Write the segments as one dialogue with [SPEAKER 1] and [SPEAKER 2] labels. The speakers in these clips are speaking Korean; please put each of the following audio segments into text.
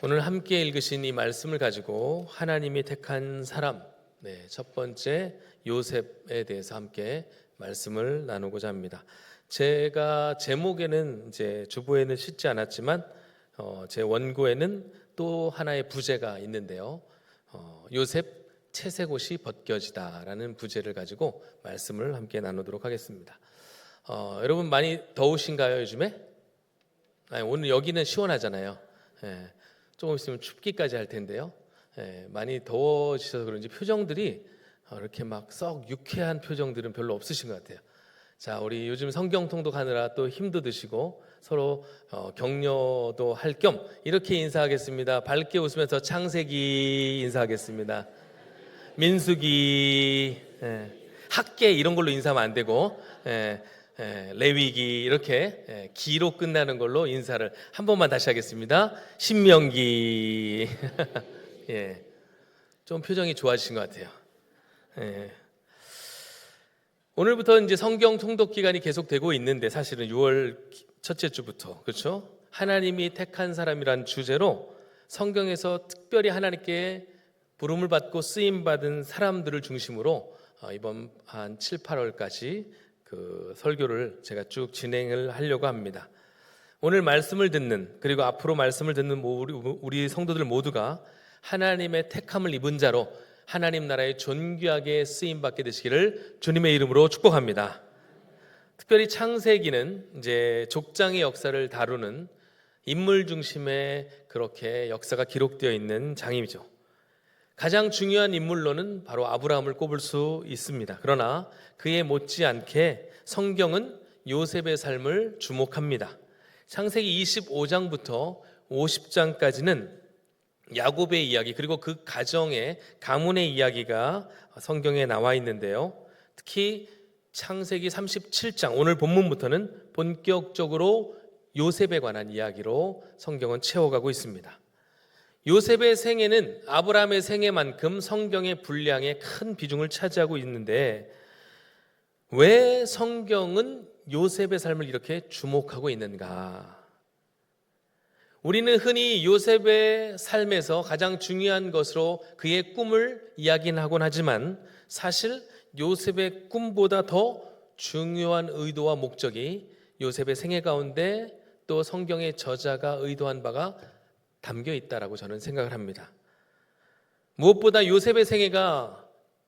[SPEAKER 1] 오늘 함께 읽으신 이 말씀을 가지고 하나님이 택한 사람, 첫 번째 요셉에 대해서 함께 말씀을 나누고자 합니다. 제가 제목에는 이제 주보에는 싣지 않았지만 제 원고에는 또 하나의 부제가 있는데요. 요셉 채색옷이 벗겨지다라는 부제를 가지고 말씀을 함께 나누도록 하겠습니다. 여러분 많이 더우신가요 요즘에? 오늘 여기는 시원하잖아요. 조금 있으면 춥기까지 할 텐데요. 많이 더워지셔서 그런지 표정들이 이렇게 막 썩 유쾌한 표정들은 별로 없으신 것 같아요. 자, 우리 요즘 성경 통독하느라 또 힘도 드시고 서로 격려도 할 겸 이렇게 인사하겠습니다. 밝게 웃으면서 창세기 인사하겠습니다. 민수기, 학계 이런 걸로 인사하면 안 되고 레위기 이렇게 기로 끝나는 걸로 인사를 한 번만 다시 하겠습니다. 신명기. 예, 좀 표정이 좋아지신 것 같아요. 오늘부터 이제 성경 통독 기간이 계속되고 있는데 사실은 6월 첫째 주부터 그렇죠? 하나님이 택한 사람이란 주제로 성경에서 특별히 하나님께 부름을 받고 쓰임 받은 사람들을 중심으로 이번 한 7, 8월까지 그 설교를 제가 쭉 진행을 하려고 합니다. 오늘 말씀을 듣는 그리고 앞으로 말씀을 듣는 우리 성도들 모두가 하나님의 택함을 입은 자로 하나님 나라에 존귀하게 쓰임받게 되시기를 주님의 이름으로 축복합니다. 특별히 창세기는 이제 족장의 역사를 다루는 인물 중심의 그렇게 역사가 기록되어 있는 장이죠. 가장 중요한 인물로는 바로 아브라함을 꼽을 수 있습니다. 그러나 그에 못지않게 성경은 요셉의 삶을 주목합니다. 창세기 25장부터 50장까지는 야곱의 이야기 그리고 그 가정의 가문의 이야기가 성경에 나와 있는데요. 특히 창세기 37장 오늘 본문부터는 본격적으로 요셉에 관한 이야기로 성경은 채워가고 있습니다. 요셉의 생애는 아브라함의 생애만큼 성경의 분량에 큰 비중을 차지하고 있는데 왜 성경은 요셉의 삶을 이렇게 주목하고 있는가? 우리는 흔히 요셉의 삶에서 가장 중요한 것으로 그의 꿈을 이야기하곤 하지만 사실 요셉의 꿈보다 더 중요한 의도와 목적이 요셉의 생애 가운데 또 성경의 저자가 의도한 바가 담겨 있다라고 저는 생각을 합니다. 무엇보다 요셉의 생애가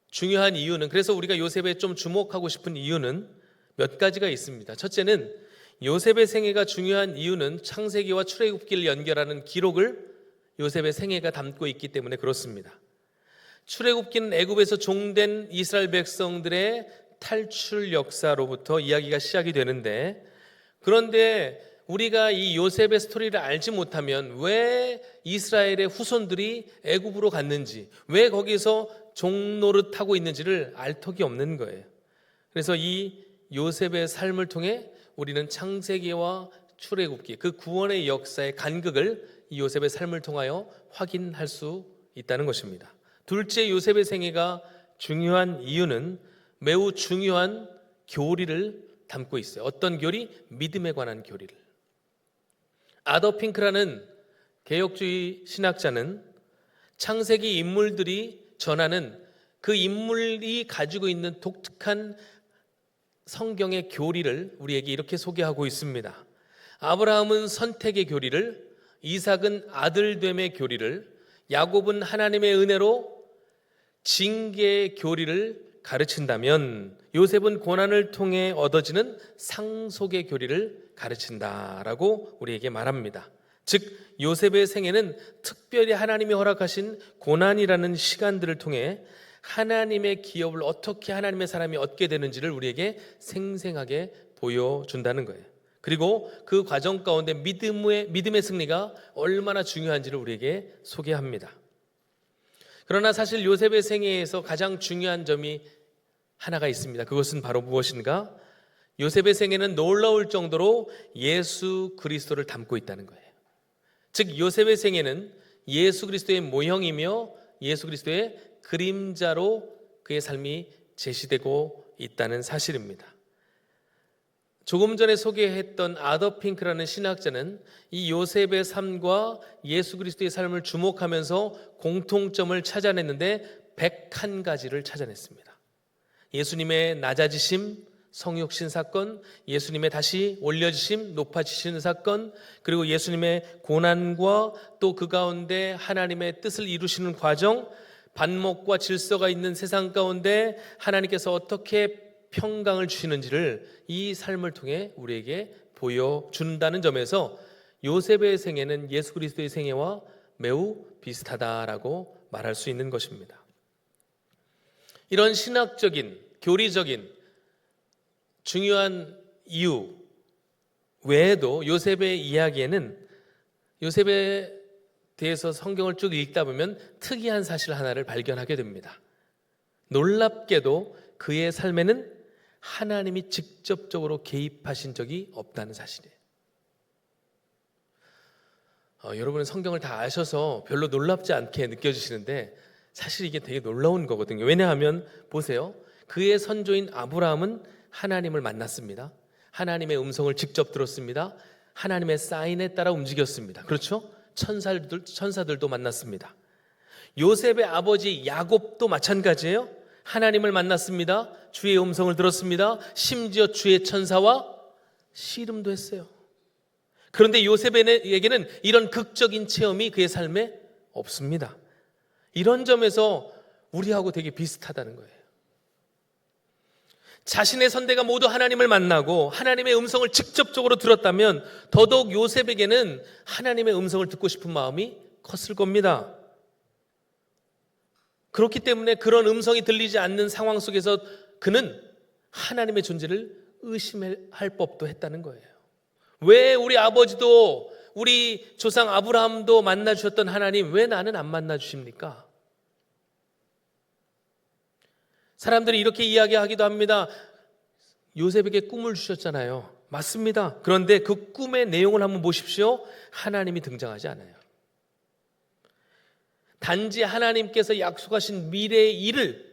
[SPEAKER 1] 중요한 이유는 그래서 우리가 요셉에 좀 주목하고 싶은 이유는 몇 가지가 있습니다. 첫째는 요셉의 생애가 중요한 이유는 창세기와 출애굽기를 연결하는 기록을 요셉의 생애가 담고 있기 때문에 그렇습니다. 출애굽기는 애굽에서 종된 이스라엘 백성들의 탈출 역사로부터 이야기가 시작이 되는데 그런데 우리가 이 요셉의 스토리를 알지 못하면 왜 이스라엘의 후손들이 애굽으로 갔는지 왜 거기서 종노릇하고 있는지를 알 턱이 없는 거예요. 그래서 이 요셉의 삶을 통해 우리는 창세기와 출애굽기 그 구원의 역사의 간극을 이 요셉의 삶을 통하여 확인할 수 있다는 것입니다. 둘째, 요셉의 생애가 중요한 이유는 매우 중요한 교리를 담고 있어요. 어떤 교리? 믿음에 관한 교리를. 아더 핑크라는 개혁주의 신학자는 창세기 인물들이 전하는 그 인물이 가지고 있는 독특한 성경의 교리를 우리에게 이렇게 소개하고 있습니다. 아브라함은 선택의 교리를, 이삭은 아들됨의 교리를, 야곱은 하나님의 은혜로 징계의 교리를 가르친다면 요셉은 고난을 통해 얻어지는 상속의 교리를 가르친다라고 우리에게 말합니다. 즉 요셉의 생애는 특별히 하나님이 허락하신 고난이라는 시간들을 통해 하나님의 기업을 어떻게 하나님의 사람이 얻게 되는지를 우리에게 생생하게 보여준다는 거예요. 그리고 그 과정 가운데 믿음의 승리가 얼마나 중요한지를 우리에게 소개합니다. 그러나 사실 요셉의 생애에서 가장 중요한 점이 하나가 있습니다. 그것은 바로 무엇인가? 요셉의 생애는 놀라울 정도로 예수 그리스도를 담고 있다는 거예요. 즉 요셉의 생애는 예수 그리스도의 모형이며 예수 그리스도의 그림자로 그의 삶이 제시되고 있다는 사실입니다. 조금 전에 소개했던 아더 핑크라는 신학자는 이 요셉의 삶과 예수 그리스도의 삶을 주목하면서 공통점을 찾아냈는데 101가지를 찾아냈습니다. 예수님의 낮아지심, 성육신 사건, 예수님의 다시 올려지심, 높아지시는 사건, 그리고 예수님의 고난과 또 그 가운데 하나님의 뜻을 이루시는 과정, 반목과 질서가 있는 세상 가운데 하나님께서 어떻게 평강을 주시는지를 이 삶을 통해 우리에게 보여준다는 점에서 요셉의 생애는 예수 그리스도의 생애와 매우 비슷하다라고 말할 수 있는 것입니다. 이런 신학적인, 교리적인 중요한 이유 외에도 요셉의 이야기에는 요셉에 대해서 성경을 쭉 읽다 보면 특이한 사실 하나를 발견하게 됩니다. 놀랍게도 그의 삶에는 하나님이 직접적으로 개입하신 적이 없다는 사실이에요. 여러분은 성경을 다 아셔서 별로 놀랍지 않게 느껴지시는데 사실 이게 되게 놀라운 거거든요. 왜냐하면 보세요. 그의 선조인 아브라함은 하나님을 만났습니다. 하나님의 음성을 직접 들었습니다. 하나님의 사인에 따라 움직였습니다. 그렇죠? 천사들도 만났습니다. 요셉의 아버지 야곱도 마찬가지예요. 하나님을 만났습니다. 주의 음성을 들었습니다. 심지어 주의 천사와 씨름도 했어요. 그런데 요셉에게는 이런 극적인 체험이 그의 삶에 없습니다. 이런 점에서 우리하고 되게 비슷하다는 거예요. 자신의 선대가 모두 하나님을 만나고 하나님의 음성을 직접적으로 들었다면 더더욱 요셉에게는 하나님의 음성을 듣고 싶은 마음이 컸을 겁니다. 그렇기 때문에 그런 음성이 들리지 않는 상황 속에서 그는 하나님의 존재를 의심할 법도 했다는 거예요. 왜 우리 아버지도 우리 조상 아브라함도 만나주셨던 하나님 왜 나는 안 만나주십니까? 사람들이 이렇게 이야기하기도 합니다. 요셉에게 꿈을 주셨잖아요. 맞습니다. 그런데 그 꿈의 내용을 한번 보십시오. 하나님이 등장하지 않아요. 단지 하나님께서 약속하신 미래의 일을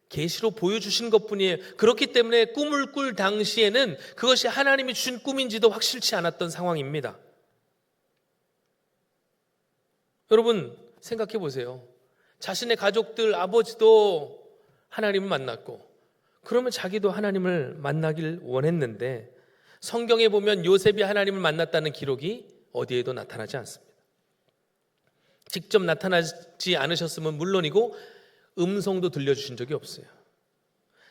[SPEAKER 1] 계시로 보여주신 것뿐이에요. 그렇기 때문에 꿈을 꿀 당시에는 그것이 하나님이 주신 꿈인지도 확실치 않았던 상황입니다. 여러분 생각해 보세요. 자신의 가족들, 아버지도 하나님을 만났고 그러면 자기도 하나님을 만나길 원했는데 성경에 보면 요셉이 하나님을 만났다는 기록이 어디에도 나타나지 않습니다. 직접 나타나지 않으셨으면 물론이고 음성도 들려주신 적이 없어요.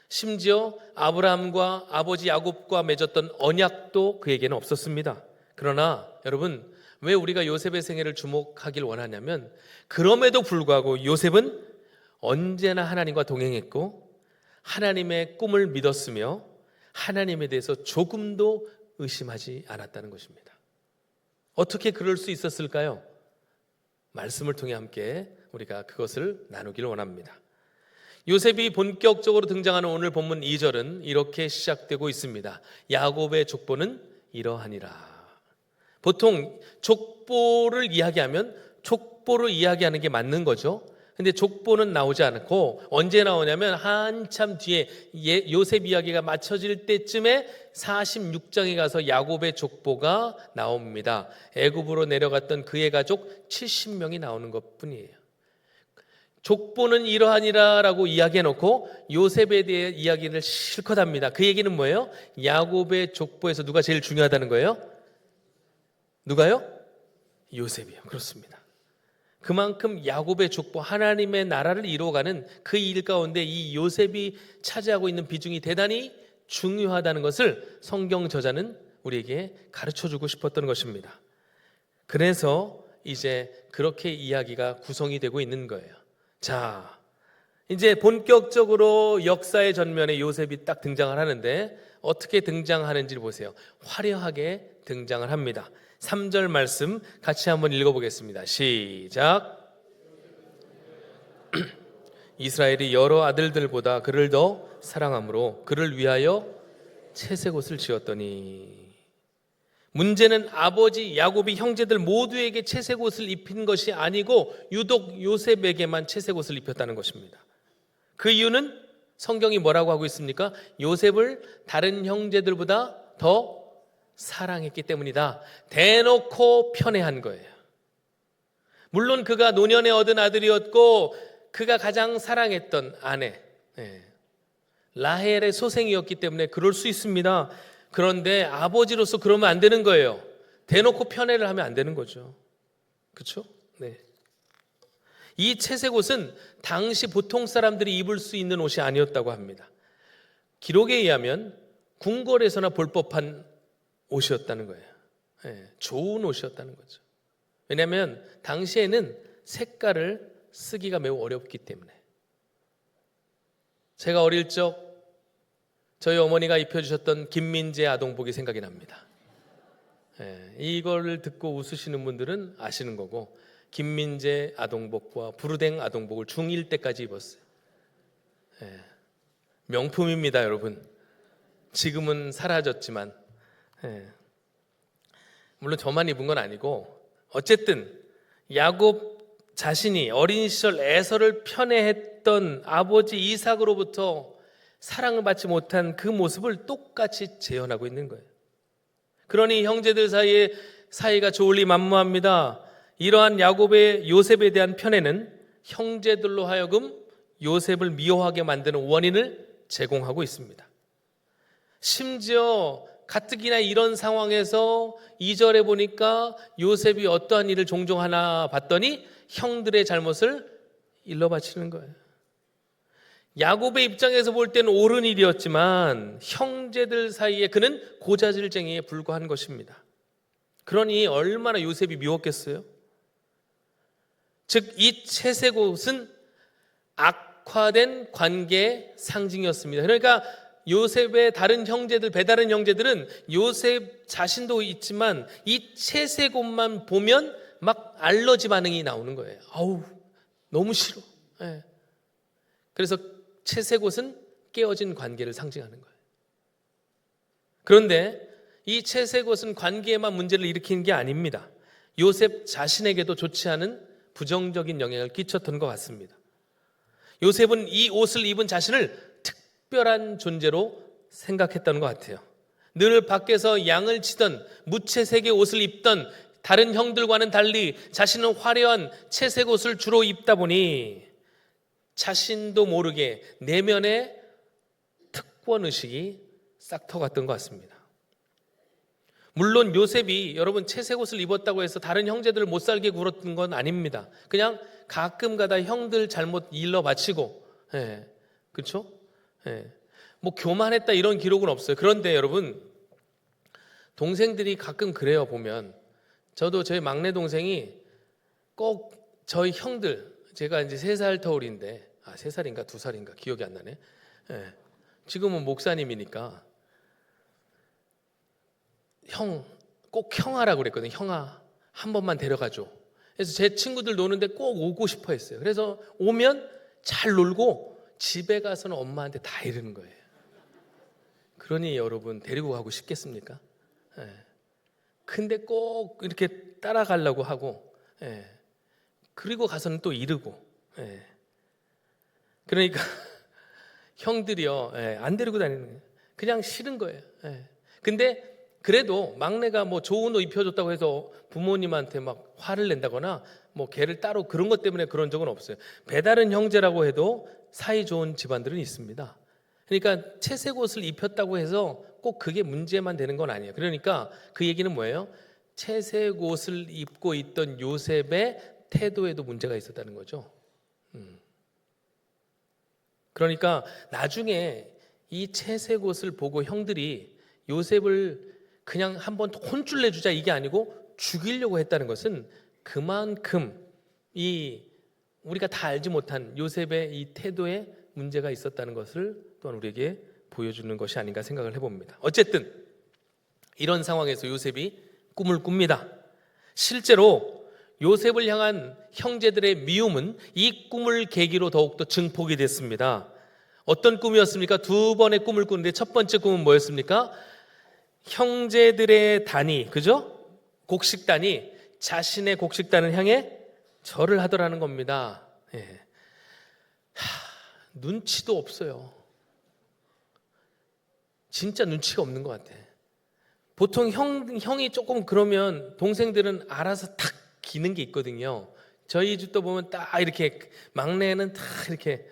[SPEAKER 1] 심지어 아브라함과 아버지 야곱과 맺었던 언약도 그에게는 없었습니다. 그러나 여러분 왜 우리가 요셉의 생애를 주목하길 원하냐면 그럼에도 불구하고 요셉은 언제나 하나님과 동행했고 하나님의 꿈을 믿었으며 하나님에 대해서 조금도 의심하지 않았다는 것입니다. 어떻게 그럴 수 있었을까요? 말씀을 통해 함께 우리가 그것을 나누기를 원합니다. 요셉이 본격적으로 등장하는 오늘 본문 2절은 이렇게 시작되고 있습니다. 야곱의 족보는 이러하니라. 보통 족보를 이야기하면 족보를 이야기하는 게 맞는 거죠. 근데 족보는 나오지 않고 언제 나오냐면 한참 뒤에 요셉 이야기가 맞춰질 때쯤에 46장에 가서 야곱의 족보가 나옵니다. 애굽으로 내려갔던 그의 가족 70명이 나오는 것뿐이에요. 족보는 이러하니라 라고 이야기해놓고 요셉에 대해 이야기를 실컷 합니다. 그 얘기는 뭐예요? 야곱의 족보에서 누가 제일 중요하다는 거예요? 누가요? 요셉이요. 그렇습니다. 그만큼 야곱의 족보, 하나님의 나라를 이루어가는 그 일 가운데 이 요셉이 차지하고 있는 비중이 대단히 중요하다는 것을 성경 저자는 우리에게 가르쳐주고 싶었던 것입니다. 그래서 이제 그렇게 이야기가 구성이 되고 있는 거예요. 자, 이제 본격적으로 역사의 전면에 요셉이 딱 등장을 하는데 어떻게 등장하는지 보세요. 화려하게 등장을 합니다. 3절 말씀 같이 한번 읽어보겠습니다. 시작. 이스라엘이 여러 아들들보다 그를 더 사랑함으로 그를 위하여 채색 옷을 지었더니 문제는 아버지 야곱이 형제들 모두에게 채색 옷을 입힌 것이 아니고 유독 요셉에게만 채색 옷을 입혔다는 것입니다. 그 이유는 성경이 뭐라고 하고 있습니까? 요셉을 다른 형제들보다 더 사랑했기 때문이다. 대놓고 편애한 거예요. 물론 그가 노년에 얻은 아들이었고 그가 가장 사랑했던 아내 라헬의 소생이었기 때문에 그럴 수 있습니다. 그런데 아버지로서 그러면 안 되는 거예요. 대놓고 편애를 하면 안 되는 거죠. 그렇죠? 네. 이 채색 옷은 당시 보통 사람들이 입을 수 있는 옷이 아니었다고 합니다. 기록에 의하면 궁궐에서나 볼 법한 옷이었다는 거예요. 좋은 옷이었다는 거죠. 왜냐하면 당시에는 색깔을 쓰기가 매우 어렵기 때문에. 제가 어릴 적 저희 어머니가 입혀주셨던 김민재 아동복이 생각이 납니다. 이걸 듣고 웃으시는 분들은 아시는 거고, 김민재 아동복과 부르댕 아동복을 중1 때까지 입었어요. 명품입니다, 여러분. 지금은 사라졌지만 물론 저만 입은 건 아니고, 어쨌든 야곱 자신이 어린 시절 에서를 편애했던 아버지 이삭으로부터 사랑을 받지 못한 그 모습을 똑같이 재현하고 있는 거예요. 그러니 형제들 사이가 좋을리 만무합니다. 이러한 야곱의 요셉에 대한 편애는 형제들로 하여금 요셉을 미워하게 만드는 원인을 제공하고 있습니다. 심지어 가뜩이나 이런 상황에서 2절에 보니까 요셉이 어떠한 일을 종종 하나 봤더니 형들의 잘못을 일러 바치는 거예요. 야곱의 입장에서 볼 때는 옳은 일이었지만 형제들 사이에 그는 고자질쟁이에 불과한 것입니다. 그러니 얼마나 요셉이 미웠겠어요? 즉, 이 채색 옷은 악화된 관계의 상징이었습니다. 그러니까 요셉의 다른 형제들, 배다른 형제들은 요셉 자신도 있지만 이 채색 옷만 보면 막 알러지 반응이 나오는 거예요. 아우, 너무 싫어. 그래서 채색 옷은 깨어진 관계를 상징하는 거예요. 그런데 이 채색 옷은 관계에만 문제를 일으키는 게 아닙니다. 요셉 자신에게도 좋지 않은 부정적인 영향을 끼쳤던 것 같습니다. 요셉은 이 옷을 입은 자신을 특별한 존재로 생각했다는 것 같아요. 늘 밖에서 양을 치던 무채색의 옷을 입던 다른 형들과는 달리 자신은 화려한 채색 옷을 주로 입다 보니 자신도 모르게 내면에 특권의식이 싹 터갔던 것 같습니다. 물론 요셉이 여러분 채색 옷을 입었다고 해서 다른 형제들을 못 살게 굴었던 건 아닙니다. 그냥 가끔가다 형들 잘못 일러 바치고, 그렇죠? 뭐 교만했다 이런 기록은 없어요. 그런데 여러분, 동생들이 가끔 그래요. 보면 저도 저희 막내 동생이 꼭 저희 형들, 제가 이제 3살 터울인데 3살인가 2살인가 기억이 안 나네. 지금은 목사님이니까 꼭 형아라고 그랬거든요. 형아, 한 번만 데려가줘. 그래서 제 친구들 노는데 꼭 오고 싶어 했어요. 그래서 오면 잘 놀고 집에 가서는 엄마한테 다 이러는 거예요. 그러니 여러분, 데리고 가고 싶겠습니까? 근데 꼭 이렇게 따라가려고 하고, 그리고 가서는 또 이르고, 그러니까 형들이요, 안 데리고 다니는 거예요. 그냥 싫은 거예요. 근데 그래도 막내가 뭐 좋은 옷 입혀줬다고 해서 부모님한테 막 화를 낸다거나 뭐 걔를 따로 그런 것 때문에 그런 적은 없어요. 배다른 형제라고 해도 사이 좋은 집안들은 있습니다. 그러니까 채색 옷을 입혔다고 해서 꼭 그게 문제만 되는 건 아니에요. 그러니까 그 얘기는 뭐예요? 채색 옷을 입고 있던 요셉의 태도에도 문제가 있었다는 거죠. 그러니까 나중에 이 채색 옷을 보고 형들이 요셉을 그냥 한번 혼쭐 내주자 이게 아니고 죽이려고 했다는 것은 그만큼 우리가 다 알지 못한 요셉의 이 태도에 문제가 있었다는 것을 또한 우리에게 보여주는 것이 아닌가 생각을 해봅니다. 어쨌든 이런 상황에서 요셉이 꿈을 꿉니다. 실제로 요셉을 향한 형제들의 미움은 이 꿈을 계기로 더욱더 증폭이 됐습니다. 어떤 꿈이었습니까? 2번의 꿈을 꾸는데 첫 번째 꿈은 뭐였습니까? 형제들의 단이, 그죠? 곡식단이 자신의 곡식단을 향해 절을 하더라는 겁니다. 눈치도 없어요. 진짜 눈치가 없는 것 같아. 보통 형이 조금 그러면 동생들은 알아서 탁 기는 게 있거든요. 저희 집도 보면 딱 이렇게 막내는 딱 이렇게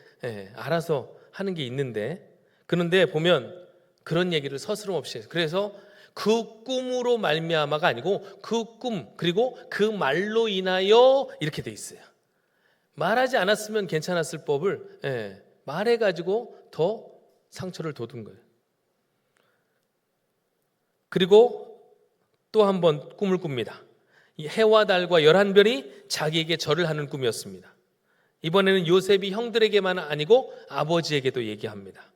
[SPEAKER 1] 알아서 하는 게 있는데, 그런데 보면 그런 얘기를 서스럼없이 해요. 그래서 그 꿈으로 말미암아가 아니고 그 꿈 그리고 그 말로 인하여 이렇게 돼 있어요. 말하지 않았으면 괜찮았을 법을 말해가지고 더 상처를 돋은 거예요. 그리고 또 한 번 꿈을 꿉니다. 이 해와 달과 11별이 자기에게 절을 하는 꿈이었습니다. 이번에는 요셉이 형들에게만 아니고 아버지에게도 얘기합니다.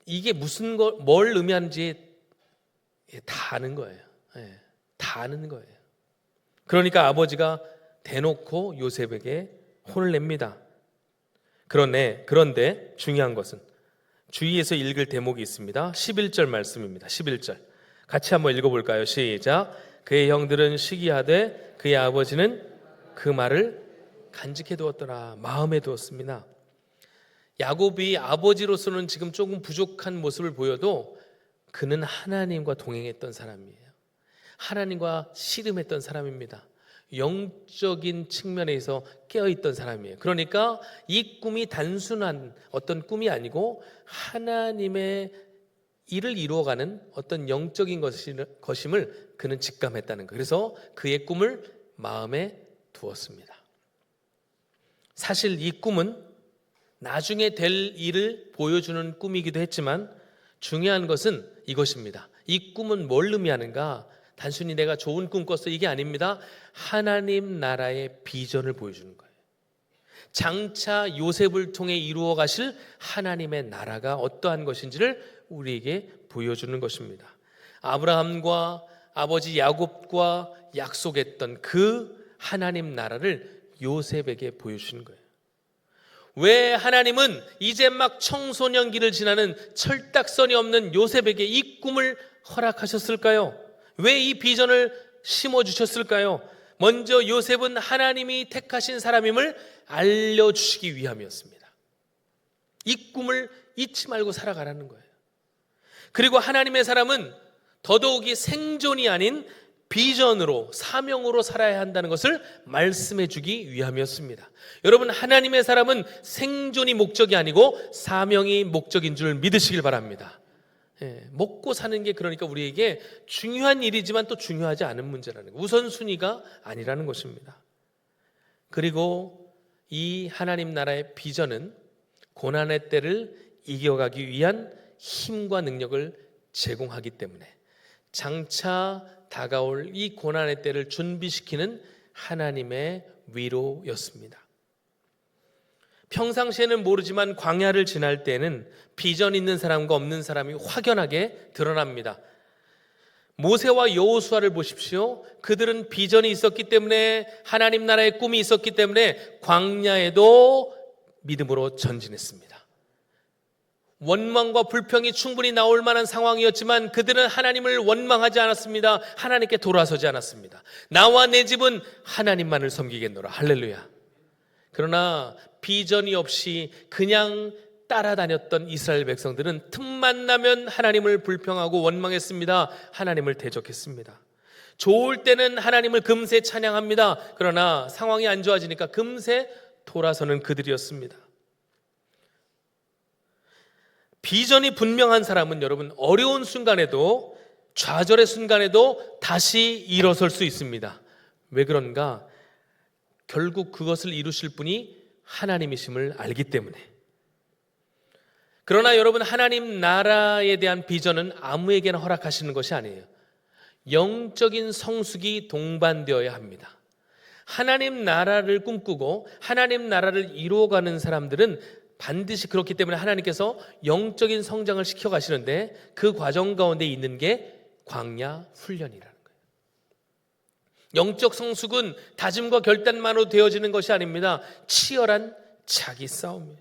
[SPEAKER 1] 이게 뭘 의미하는지 다 아는 거예요. 다 아는 거예요. 그러니까 아버지가 대놓고 요셉에게 혼을 냅니다. 그런데 중요한 것은 주위에서 읽을 대목이 있습니다. 11절 말씀입니다. 11절 같이 한번 읽어볼까요? 시작. 그의 형들은 시기하되 그의 아버지는 그 말을 간직해 두었더라. 마음에 두었습니다. 야곱이 아버지로서는 지금 조금 부족한 모습을 보여도 그는 하나님과 동행했던 사람이에요. 하나님과 씨름했던 사람입니다. 영적인 측면에서 깨어있던 사람이에요. 그러니까 이 꿈이 단순한 어떤 꿈이 아니고 하나님의 일을 이루어가는 어떤 영적인 것임을 그는 직감했다는 거예요. 그래서 그의 꿈을 마음에 두었습니다. 사실 이 꿈은 나중에 될 일을 보여주는 꿈이기도 했지만 중요한 것은 이것입니다. 이 꿈은 뭘 의미하는가? 단순히 내가 좋은 꿈 꿨어 이게 아닙니다. 하나님 나라의 비전을 보여주는 거예요. 장차 요셉을 통해 이루어 가실 하나님의 나라가 어떠한 것인지를 우리에게 보여주는 것입니다. 아브라함과 아버지 야곱과 약속했던 그 하나님 나라를 요셉에게 보여주는 거예요. 왜 하나님은 이제 막 청소년기를 지나는 철딱선이 없는 요셉에게 이 꿈을 허락하셨을까요? 왜 이 비전을 심어주셨을까요? 먼저 요셉은 하나님이 택하신 사람임을 알려주시기 위함이었습니다. 이 꿈을 잊지 말고 살아가라는 거예요. 그리고 하나님의 사람은 더더욱이 생존이 아닌 비전으로, 사명으로 살아야 한다는 것을 말씀해 주기 위함이었습니다. 여러분, 하나님의 사람은 생존이 목적이 아니고 사명이 목적인 줄 믿으시길 바랍니다. 먹고 사는 게 그러니까 우리에게 중요한 일이지만 또 중요하지 않은 문제라는 거, 우선순위가 아니라는 것입니다. 그리고 이 하나님 나라의 비전은 고난의 때를 이겨가기 위한 힘과 능력을 제공하기 때문에 장차 다가올 이 고난의 때를 준비시키는 하나님의 위로였습니다. 평상시에는 모르지만 광야를 지날 때는 비전 있는 사람과 없는 사람이 확연하게 드러납니다. 모세와 여호수아를 보십시오. 그들은 비전이 있었기 때문에, 하나님 나라의 꿈이 있었기 때문에 광야에도 믿음으로 전진했습니다. 원망과 불평이 충분히 나올 만한 상황이었지만 그들은 하나님을 원망하지 않았습니다. 하나님께 돌아서지 않았습니다. 나와 내 집은 하나님만을 섬기겠노라. 할렐루야. 그러나 비전이 없이 그냥 따라다녔던 이스라엘 백성들은 틈만 나면 하나님을 불평하고 원망했습니다. 하나님을 대적했습니다. 좋을 때는 하나님을 금세 찬양합니다. 그러나 상황이 안 좋아지니까 금세 돌아서는 그들이었습니다. 비전이 분명한 사람은 여러분 어려운 순간에도, 좌절의 순간에도 다시 일어설 수 있습니다. 왜 그런가? 결국 그것을 이루실 분이 하나님이심을 알기 때문에. 그러나 여러분, 하나님 나라에 대한 비전은 아무에게나 허락하시는 것이 아니에요. 영적인 성숙이 동반되어야 합니다. 하나님 나라를 꿈꾸고 하나님 나라를 이루어가는 사람들은 반드시 그렇기 때문에 하나님께서 영적인 성장을 시켜가시는데 그 과정 가운데 있는 게 광야 훈련이라는 거예요. 영적 성숙은 다짐과 결단만으로 되어지는 것이 아닙니다. 치열한 자기 싸움이에요.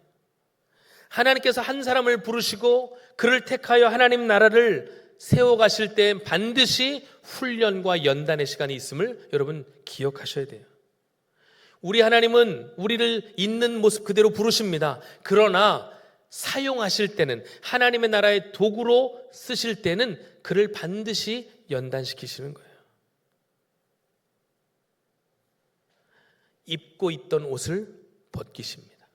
[SPEAKER 1] 하나님께서 한 사람을 부르시고 그를 택하여 하나님 나라를 세워가실 때 반드시 훈련과 연단의 시간이 있음을 여러분 기억하셔야 돼요. 우리 하나님은 우리를 있는 모습 그대로 부르십니다. 그러나 사용하실 때는, 하나님의 나라의 도구로 쓰실 때는 그를 반드시 연단시키시는 거예요. 입고 있던 옷을 벗기십니다.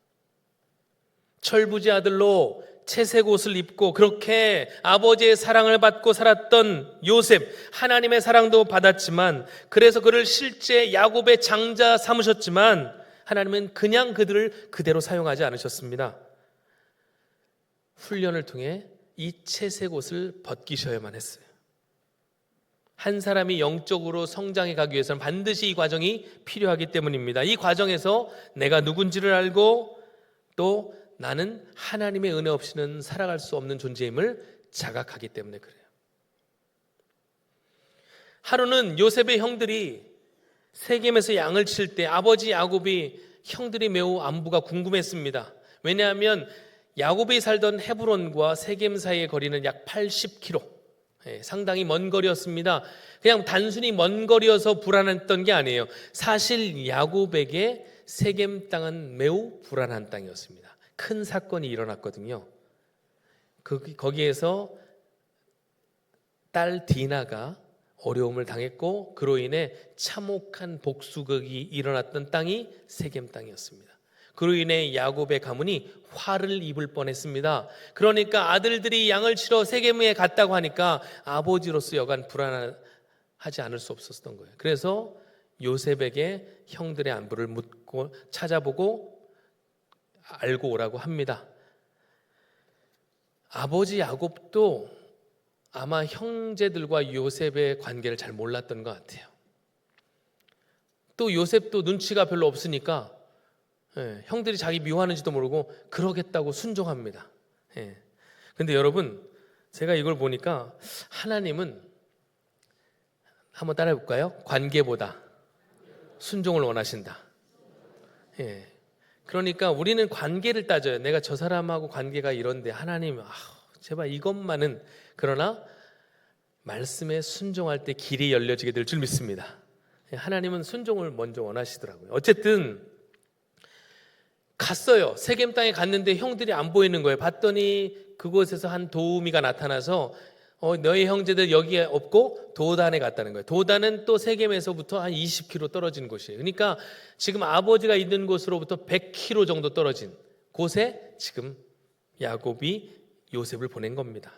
[SPEAKER 1] 철부지 아들로 채색 옷을 입고 그렇게 아버지의 사랑을 받고 살았던 요셉, 하나님의 사랑도 받았지만, 그래서 그를 실제 야곱의 장자 삼으셨지만 하나님은 그냥 그들을 그대로 사용하지 않으셨습니다. 훈련을 통해 이 채색 옷을 벗기셔야만 했어요. 한 사람이 영적으로 성장해 가기 위해서는 반드시 이 과정이 필요하기 때문입니다. 이 과정에서 내가 누군지를 알고 또 나는 하나님의 은혜 없이는 살아갈 수 없는 존재임을 자각하기 때문에 그래요. 하루는 요셉의 형들이 세겜에서 양을 칠 때 아버지 야곱이 형들이 매우 안부가 궁금했습니다. 왜냐하면 야곱이 살던 헤브론과 세겜 사이의 거리는 약 80km, 상당히 먼 거리였습니다. 그냥 단순히 먼 거리여서 불안했던 게 아니에요. 사실 야곱에게 세겜 땅은 매우 불안한 땅이었습니다. 큰 사건이 일어났거든요. 거기에서 딸 디나가 어려움을 당했고 그로 인해 참혹한 복수극이 일어났던 땅이 세겜 땅이었습니다. 그로 인해 야곱의 가문이 화를 입을 뻔했습니다. 그러니까 아들들이 양을 치러 세겜에 갔다고 하니까 아버지로서 여간 불안하지 않을 수 없었던 거예요. 그래서 요셉에게 형들의 안부를 묻고 찾아보고 알고 오라고 합니다. 아버지 야곱도 아마 형제들과 요셉의 관계를 잘 몰랐던 것 같아요. 또 요셉도 눈치가 별로 없으니까 형들이 자기 미워하는지도 모르고 그러겠다고 순종합니다. 근데 여러분, 제가 이걸 보니까 하나님은, 한번 따라해 볼까요? 관계보다 순종을 원하신다. 그러니까 우리는 관계를 따져요. 내가 저 사람하고 관계가 이런데 하나님, 제발 이것만은. 그러나 말씀에 순종할 때 길이 열려지게 될 줄 믿습니다. 하나님은 순종을 먼저 원하시더라고요. 어쨌든 갔어요. 세겜 땅에 갔는데 형들이 안 보이는 거예요. 봤더니 그곳에서 한 도우미가 나타나서 너희 형제들 여기에 없고 도단에 갔다는 거예요. 도단은 또 세겜에서부터 한 20km 떨어진 곳이에요. 그러니까 지금 아버지가 있는 곳으로부터 100km 정도 떨어진 곳에 지금 야곱이 요셉을 보낸 겁니다.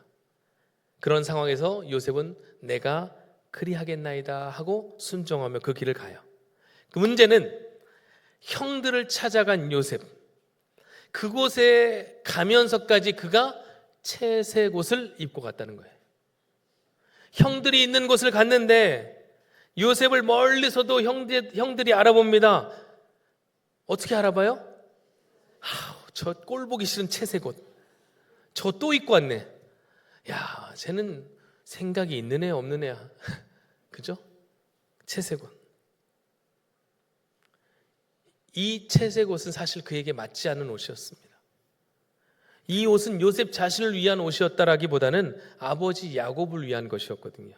[SPEAKER 1] 그런 상황에서 요셉은 내가 그리하겠나이다 하고 순종하며 그 길을 가요. 그 문제는 형들을 찾아간 요셉, 그곳에 가면서까지 그가 채색 옷을 입고 갔다는 거예요. 형들이 있는 곳을 갔는데 요셉을 멀리서도 형들이 알아봅니다. 어떻게 알아봐요? 저 꼴 보기 싫은 채색 옷, 저 또 입고 왔네. 야, 쟤는 생각이 있는 애야 없는 애야. 그죠? 채색 옷. 이 채색 옷은 사실 그에게 맞지 않은 옷이었습니다. 이 옷은 요셉 자신을 위한 옷이었다라기보다는 아버지 야곱을 위한 것이었거든요.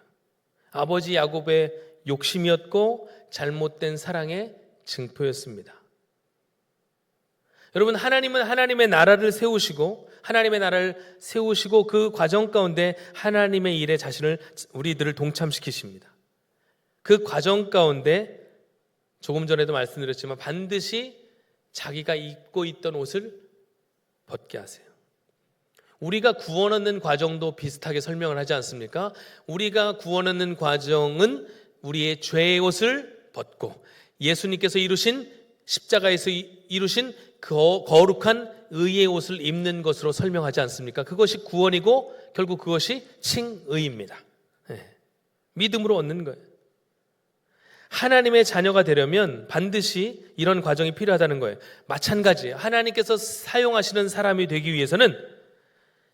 [SPEAKER 1] 아버지 야곱의 욕심이었고 잘못된 사랑의 증표였습니다. 여러분, 하나님은 하나님의 나라를 세우시고 그 과정 가운데 하나님의 일에 우리들을 동참시키십니다. 그 과정 가운데 조금 전에도 말씀드렸지만 반드시 자기가 입고 있던 옷을 벗게 하세요. 우리가 구원 얻는 과정도 비슷하게 설명을 하지 않습니까? 우리가 구원 얻는 과정은 우리의 죄의 옷을 벗고 예수님께서 이루신 십자가에서 이루신 거룩한 의의 옷을 입는 것으로 설명하지 않습니까? 그것이 구원이고 결국 그것이 칭의입니다. 믿음으로 얻는 거예요. 하나님의 자녀가 되려면 반드시 이런 과정이 필요하다는 거예요. 마찬가지예요. 하나님께서 사용하시는 사람이 되기 위해서는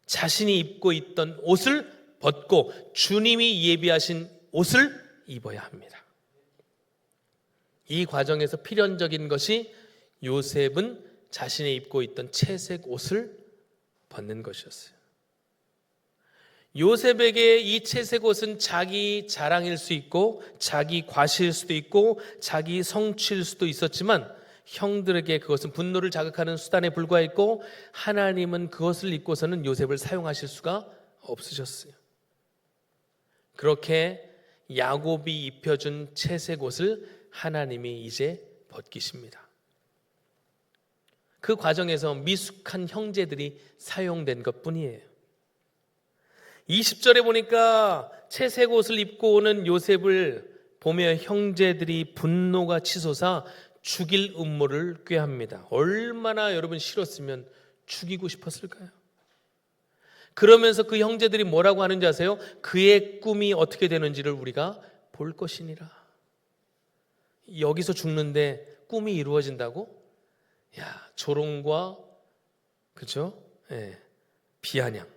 [SPEAKER 1] 자신이 입고 있던 옷을 벗고 주님이 예비하신 옷을 입어야 합니다. 이 과정에서 필연적인 것이 요셉은 자신이 입고 있던 채색 옷을 벗는 것이었어요. 요셉에게 이 채색 옷은 자기 자랑일 수 있고 자기 과시일 수도 있고 자기 성취일 수도 있었지만 형들에게 그것은 분노를 자극하는 수단에 불과했고 하나님은 그것을 잊고서는 요셉을 사용하실 수가 없으셨어요. 그렇게 야곱이 입혀준 채색 옷을 하나님이 이제 벗기십니다. 그 과정에서 미숙한 형제들이 사용된 것뿐이에요. 20절에 보니까 채색 옷을 입고 오는 요셉을 보며 형제들이 분노가 치솟아 죽일 음모를 꾀합니다. 얼마나 여러분 싫었으면 죽이고 싶었을까요? 그러면서 그 형제들이 뭐라고 하는지 아세요? 그의 꿈이 어떻게 되는지를 우리가 볼 것이니라. 여기서 죽는데 꿈이 이루어진다고? 야, 조롱과 그죠? 예, 비아냥.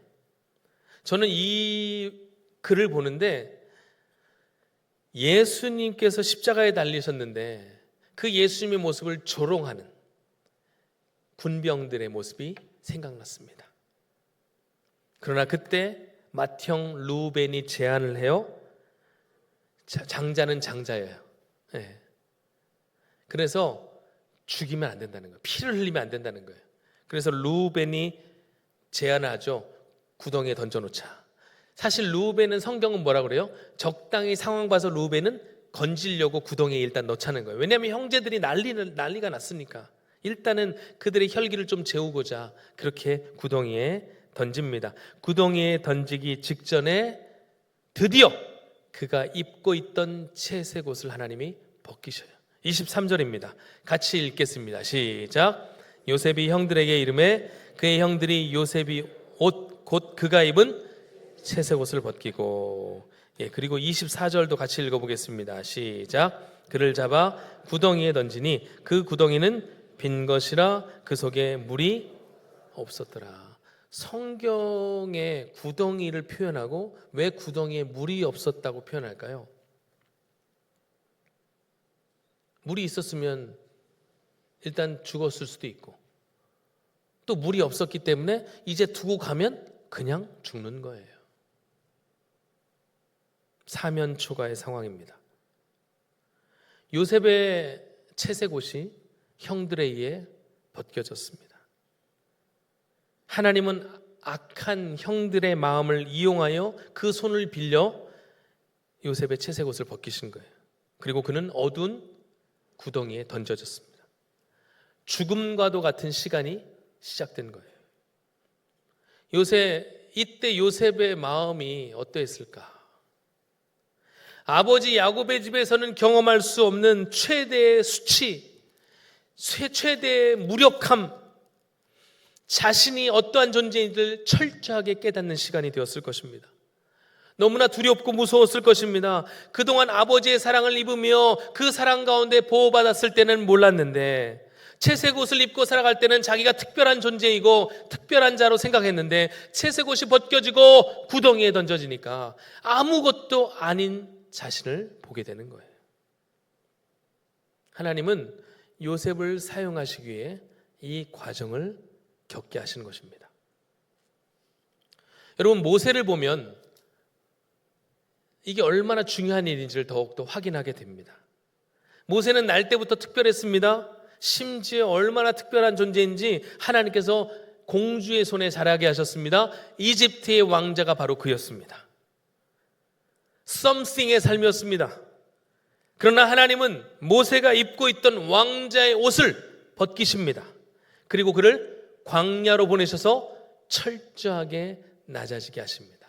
[SPEAKER 1] 저는 이 글을 보는데 예수님께서 십자가에 달리셨는데 그 예수님의 모습을 조롱하는 군병들의 모습이 생각났습니다. 그러나 그때 맏형 루벤이 제안을 해요. 장자는 장자예요. 네. 그래서 죽이면 안 된다는 거예요. 피를 흘리면 안 된다는 거예요. 그래서 루벤이 제안을 하죠. 구덩이에 던져놓자. 사실 루벤은 성경은 뭐라고 그래요? 적당히 상황 봐서 루벤은 건지려고 구덩이에 일단 넣자는 거예요. 왜냐하면 형제들이 난리가 났으니까 일단은 그들의 혈기를 좀 재우고자 그렇게 구덩이에 던집니다. 구덩이에 던지기 직전에 드디어 그가 입고 있던 채색 옷을 하나님이 벗기셔요. 23절입니다. 같이 읽겠습니다. 시작. 요셉이 형들에게 이르매 그의 형들이 요셉이 옷 곧 그가 입은 채색 옷을 벗기고, 그리고 24절도 같이 읽어보겠습니다. 시작. 그를 잡아 구덩이에 던지니 그 구덩이는 빈 것이라 그 속에 물이 없었더라. 성경에 구덩이를 표현하고 왜 구덩이에 물이 없었다고 표현할까요? 물이 있었으면 일단 죽었을 수도 있고 또 물이 없었기 때문에 이제 두고 가면 그냥 죽는 거예요. 사면초가의 상황입니다. 요셉의 채색 옷이 형들에 의해 벗겨졌습니다. 하나님은 악한 형들의 마음을 이용하여 그 손을 빌려 요셉의 채색 옷을 벗기신 거예요. 그리고 그는 어두운 구덩이에 던져졌습니다. 죽음과도 같은 시간이 시작된 거예요. 이때 요셉의 마음이 어떠했을까? 아버지 야곱의 집에서는 경험할 수 없는 최대의 수치, 최대의 무력함, 자신이 어떠한 존재인지를 철저하게 깨닫는 시간이 되었을 것입니다. 너무나 두렵고 무서웠을 것입니다. 그동안 아버지의 사랑을 입으며 그 사랑 가운데 보호받았을 때는 몰랐는데 채색 옷을 입고 살아갈 때는 자기가 특별한 존재이고 특별한 자로 생각했는데 채색 옷이 벗겨지고 구덩이에 던져지니까 아무것도 아닌 자신을 보게 되는 거예요. 하나님은 요셉을 사용하시기 위해 이 과정을 겪게 하시는 것입니다. 여러분, 모세를 보면 이게 얼마나 중요한 일인지를 더욱더 확인하게 됩니다. 모세는 날 때부터 특별했습니다. 심지어 얼마나 특별한 존재인지 하나님께서 공주의 손에 자라게 하셨습니다. 이집트의 왕자가 바로 그였습니다. 썸씽의 삶이었습니다. 그러나 하나님은 모세가 입고 있던 왕자의 옷을 벗기십니다. 그리고 그를 광야로 보내셔서 철저하게 낮아지게 하십니다.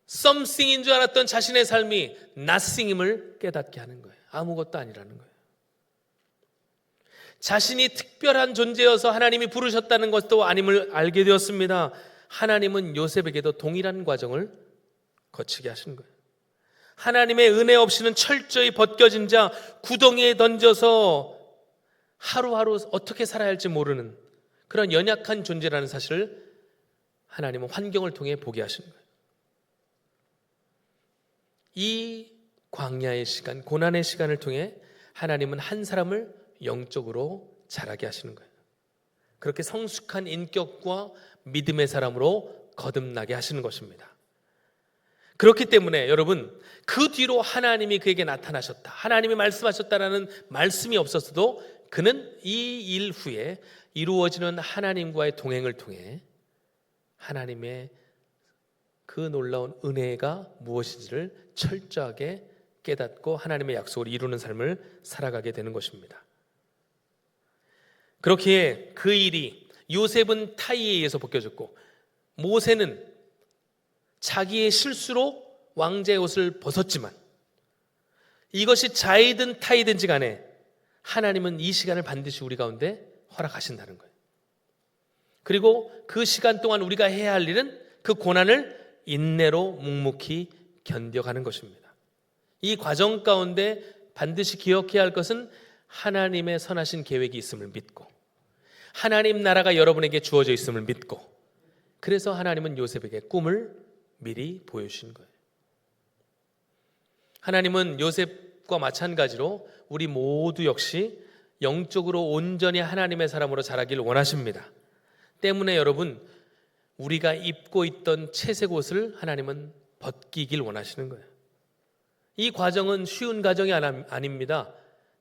[SPEAKER 1] 썸씽인 줄 알았던 자신의 삶이 nothing임을 깨닫게 하는 거예요. 아무것도 아니라는 거예요. 자신이 특별한 존재여서 하나님이 부르셨다는 것도 아님을 알게 되었습니다. 하나님은 요셉에게도 동일한 과정을 거치게 하신 거예요. 하나님의 은혜 없이는 철저히 벗겨진 자, 구덩이에 던져서 하루하루 어떻게 살아야 할지 모르는 그런 연약한 존재라는 사실을 하나님은 환경을 통해 보게 하시는 거예요. 이 광야의 시간, 고난의 시간을 통해 하나님은 한 사람을 영적으로 자라게 하시는 거예요. 그렇게 성숙한 인격과 믿음의 사람으로 거듭나게 하시는 것입니다. 그렇기 때문에 여러분, 그 뒤로 하나님이 그에게 나타나셨다, 하나님이 말씀하셨다라는 말씀이 없었어도 그는 이 일 후에 이루어지는 하나님과의 동행을 통해 하나님의 그 놀라운 은혜가 무엇인지를 철저하게 깨닫고 하나님의 약속을 이루는 삶을 살아가게 되는 것입니다. 그렇기에 그 일이 요셉은 타이에 의해서 벗겨졌고 모세는 자기의 실수로 왕자의 옷을 벗었지만 이것이 자이든 타이든지 간에 하나님은 이 시간을 반드시 우리 가운데 허락하신다는 거예요. 그리고 그 시간 동안 우리가 해야 할 일은 그 고난을 인내로 묵묵히 견뎌가는 것입니다. 이 과정 가운데 반드시 기억해야 할 것은 하나님의 선하신 계획이 있음을 믿고 하나님 나라가 여러분에게 주어져 있음을 믿고 그래서 하나님은 요셉에게 꿈을 미리 보여주신 거예요. 하나님은 요셉과 마찬가지로 우리 모두 역시 영적으로 온전히 하나님의 사람으로 자라기를 원하십니다. 때문에 여러분 우리가 입고 있던 채색 옷을 하나님은 벗기길 원하시는 거예요. 이 과정은 쉬운 과정이 아닙니다.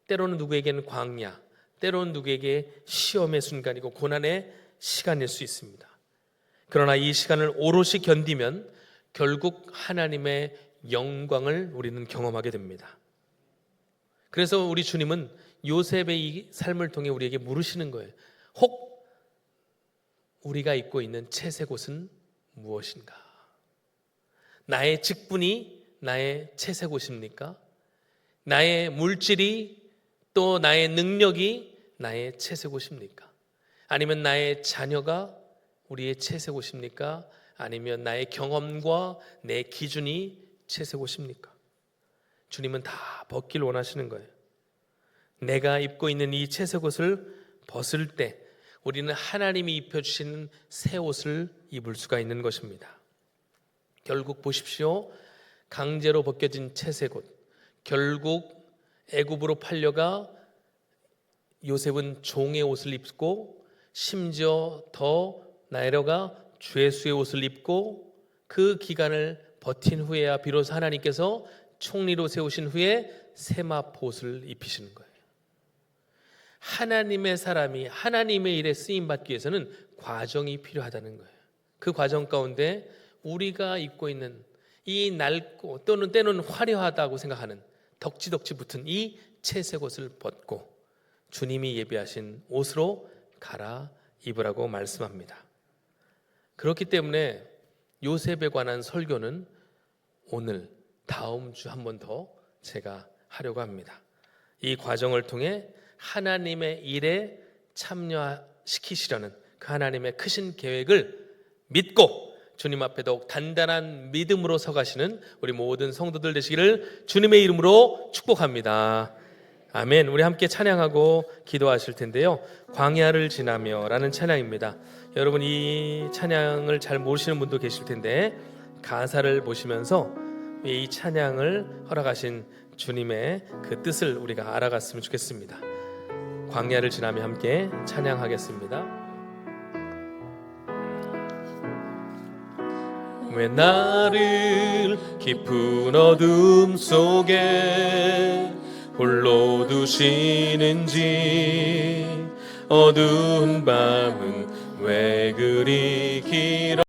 [SPEAKER 1] 때로는 누구에게는 광야, 때로는 누구에게 시험의 순간이고 고난의 시간일 수 있습니다. 그러나 이 시간을 오롯이 견디면 결국 하나님의 영광을 우리는 경험하게 됩니다. 그래서 우리 주님은 요셉의 이 삶을 통해 우리에게 물으시는 거예요. 혹 우리가 입고 있는 채색 옷은 무엇인가? 나의 직분이 나의 채색 옷입니까? 나의 물질이 또 나의 능력이 나의 채색 옷입니까? 아니면 나의 자녀가 우리의 채색 옷입니까? 아니면 나의 경험과 내 기준이 채색 옷입니까? 주님은 다 벗길 원하시는 거예요. 내가 입고 있는 이 채색 옷을 벗을 때 우리는 하나님이 입혀주시는 새 옷을 입을 수가 있는 것입니다. 결국 보십시오. 강제로 벗겨진 채색 옷, 결국 애굽으로 팔려가 요셉은 종의 옷을 입고 심지어 더 내려가 죄수의 옷을 입고 그 기간을 버틴 후에야 비로소 하나님께서 총리로 세우신 후에 세마포옷을 입히시는 거예요. 하나님의 사람이 하나님의 일에 쓰임받기 위해서는 과정이 필요하다는 거예요. 그 과정 가운데 우리가 입고 있는 이 낡고 또는 때로는 화려하다고 생각하는 덕지덕지 붙은 이 채색 옷을 벗고 주님이 예비하신 옷으로 갈아 입으라고 말씀합니다. 그렇기 때문에 요셉에 관한 설교는 오늘 다음 주 한 번 더 제가 하려고 합니다. 이 과정을 통해 하나님의 일에 참여시키시려는 그 하나님의 크신 계획을 믿고 주님 앞에 더욱 단단한 믿음으로 서가시는 우리 모든 성도들 되시기를 주님의 이름으로 축복합니다. 아멘. 우리 함께 찬양하고 기도하실 텐데요. 광야를 지나며 라는 찬양입니다. 여러분 이 찬양을 잘 모르시는 분도 계실 텐데 가사를 보시면서 이 찬양을 허락하신 주님의 그 뜻을 우리가 알아갔으면 좋겠습니다. 광야를 지나며 함께 찬양하겠습니다. 왜 나를 깊은 어둠 속에 홀로 두시는지 어두운 밤은 왜 그리 길어